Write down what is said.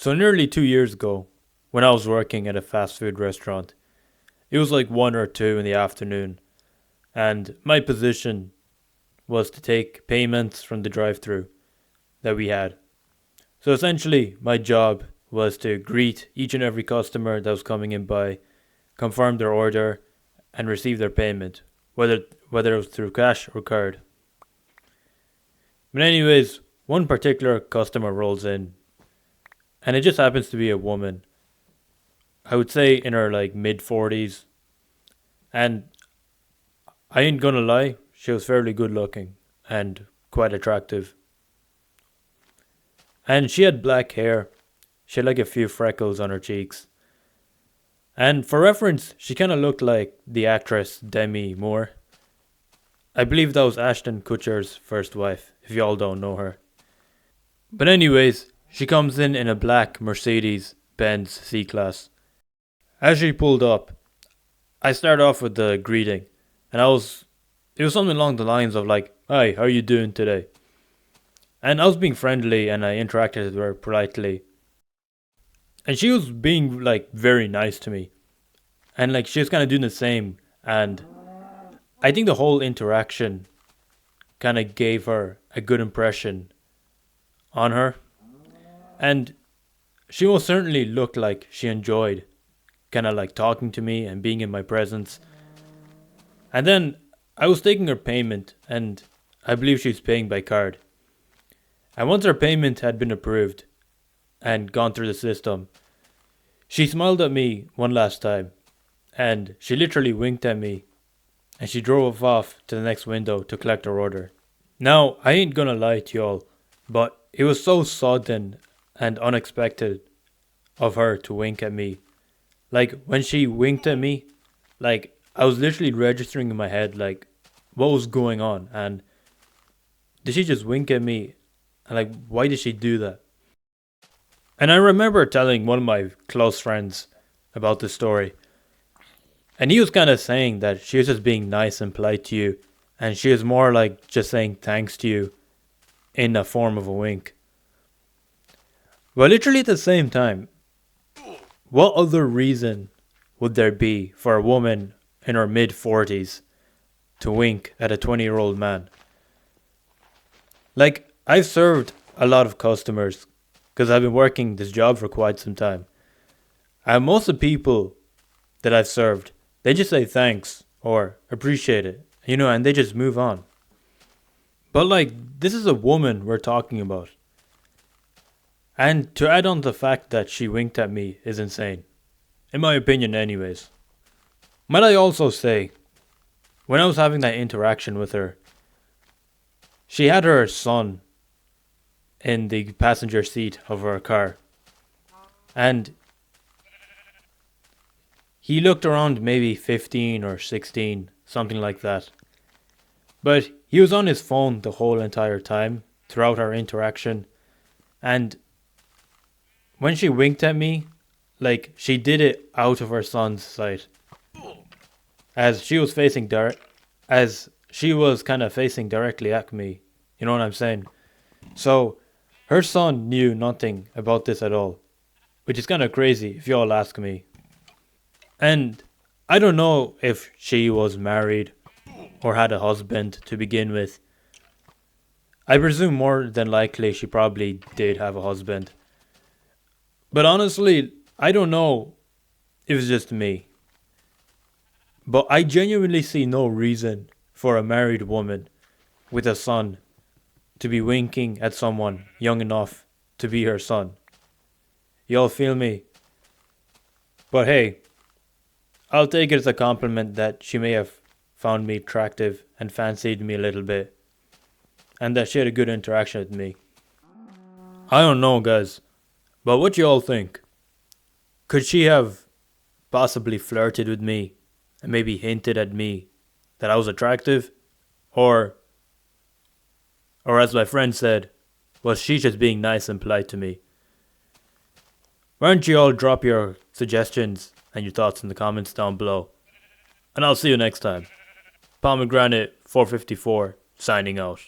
So nearly 2 years ago, when I was working at a fast food restaurant, it was like 1 or 2 in the afternoon, and my position was to take payments from the drive-through that we had. So essentially, my job was to greet each and every customer that was coming in by, confirm their order, and receive their payment, whether it was through cash or card. But anyways, one particular customer rolls in, and it just happens to be a woman. I would say in her like mid 40s, and I ain't gonna lie, she was fairly good looking and quite attractive. And she had black hair. She had like a few freckles on her cheeks. And for reference, she kind of looked like the actress Demi Moore. I believe that was Ashton Kutcher's first wife, if y'all don't know her. But anyways, she comes in a black Mercedes Benz C-Class. As she pulled up, I started off with the greeting, and it was something along the lines of like, "Hi, how are you doing today?" And I was being friendly, and I interacted with her politely. And she was being like very nice to me, and like she was kind of doing the same. And I think the whole interaction kind of gave her a good impression on her, and she most certainly looked like she enjoyed kind of like talking to me and being in my presence. And then I was taking her payment, and I believe she was paying by card. And once her payment had been approved and gone through the system, she smiled at me one last time, and she literally winked at me, and she drove off to the next window to collect her order. Now, I ain't gonna lie to y'all, but it was so sudden and unexpected of her to wink at me. Like, when she winked at me, like, I was literally registering in my head, like, what was going on? And did she just wink at me? And, like, why did she do that? And I remember telling one of my close friends about this story. And he was kind of saying that she was just being nice and polite to you. And she was more like just saying thanks to you in the form of a wink. But literally at the same time, what other reason would there be for a woman in her mid 40s to wink at a 20-year-old man? Like, I've served a lot of customers because I've been working this job for quite some time. And most of the people that I've served, they just say thanks or appreciate it, and they just move on. But like, this is a woman we're talking about. And to add on the fact that she winked at me is insane. In my opinion anyways. Might I also say, when I was having that interaction with her, she had her son in the passenger seat of her car. And he looked around maybe 15 or 16, something like that. But he was on his phone the whole entire time, throughout our interaction. And when she winked at me, like, she did it out of her son's sight. As she was kind of facing directly at me. You know what I'm saying? So, her son knew nothing about this at all. Which is kind of crazy, if y'all ask me. And I don't know if she was married or had a husband to begin with. I presume more than likely she probably did have a husband. But honestly, I don't know if it's just me. But I genuinely see no reason for a married woman with a son to be winking at someone young enough to be her son. Y'all feel me? But hey, I'll take it as a compliment that she may have found me attractive and fancied me a little bit, and that she had a good interaction with me. I don't know, guys, but what y'all think? Could she have possibly flirted with me and maybe hinted at me that I was attractive? Or as my friend said, was she just being nice and polite to me? Why don't you all drop your suggestions and your thoughts in the comments down below. And I'll see you next time. Pomegranate 454 signing out.